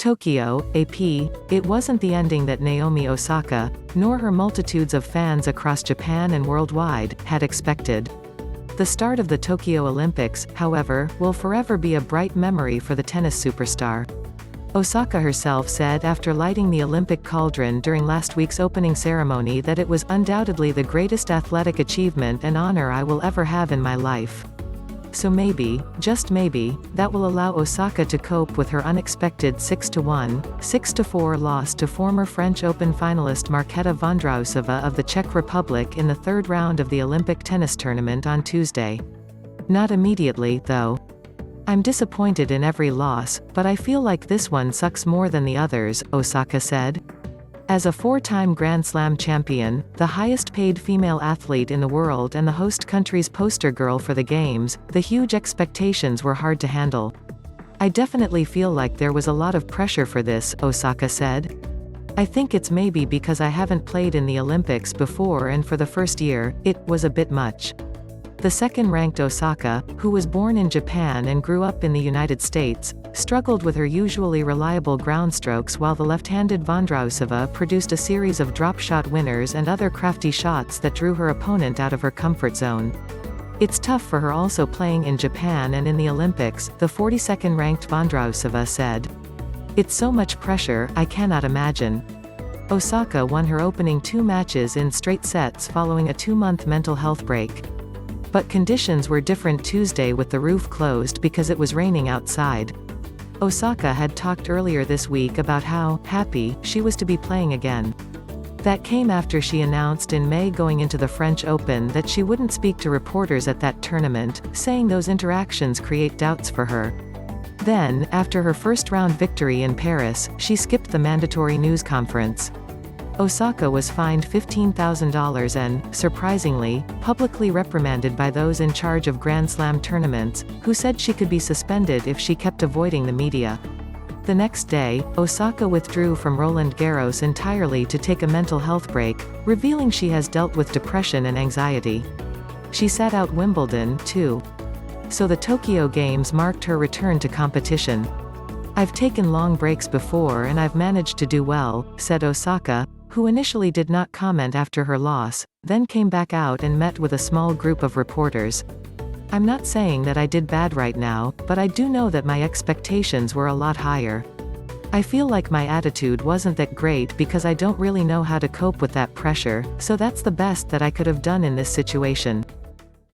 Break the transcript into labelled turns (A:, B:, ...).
A: Tokyo, AP, it wasn't the ending that Naomi Osaka, nor her multitudes of fans across Japan and worldwide, had expected. The start of the Tokyo Olympics, however, will forever be a bright memory for the tennis superstar. Osaka herself said after lighting the Olympic cauldron during last week's opening ceremony that it was undoubtedly the greatest athletic achievement and honor I will ever have in my life. So maybe, just maybe, that will allow Osaka to cope with her unexpected 6-1, 6-4 loss to former French Open finalist Marketa Vondrousova of the Czech Republic in the third round of the Olympic tennis tournament on Tuesday. Not immediately, though. I'm disappointed in every loss, but I feel like this one sucks more than the others, Osaka said. As a four-time Grand Slam champion, the highest-paid female athlete in the world and the host country's poster girl for the Games, the huge expectations were hard to handle. I definitely feel like there was a lot of pressure for this, Osaka said. I think it's maybe because I haven't played in the Olympics before and for the first year, it was a bit much. The second-ranked Osaka, who was born in Japan and grew up in the United States, struggled with her usually reliable ground strokes while the left-handed Vondrousova produced a series of drop shot winners and other crafty shots that drew her opponent out of her comfort zone. It's tough for her also playing in Japan and in the Olympics, the 42nd-ranked Vondrousova said. It's so much pressure, I cannot imagine. Osaka won her opening two matches in straight sets following a 2-month mental health break. But conditions were different Tuesday with the roof closed because it was raining outside. Osaka had talked earlier this week about how happy she was to be playing again. That came after she announced in May going into the French Open that she wouldn't speak to reporters at that tournament, saying those interactions create doubts for her. Then, after her first-round victory in Paris, she skipped the mandatory news conference. Osaka was fined $15,000 and, surprisingly, publicly reprimanded by those in charge of Grand Slam tournaments, who said she could be suspended if she kept avoiding the media. The next day, Osaka withdrew from Roland Garros entirely to take a mental health break, revealing she has dealt with depression and anxiety. She sat out Wimbledon, too. So the Tokyo Games marked her return to competition. I've taken long breaks before and I've managed to do well, said Osaka, who initially did not comment after her loss, then came back out and met with a small group of reporters. I'm not saying that I did bad right now, but I do know that my expectations were a lot higher. I feel like my attitude wasn't that great because I don't really know how to cope with that pressure, so that's the best that I could have done in this situation.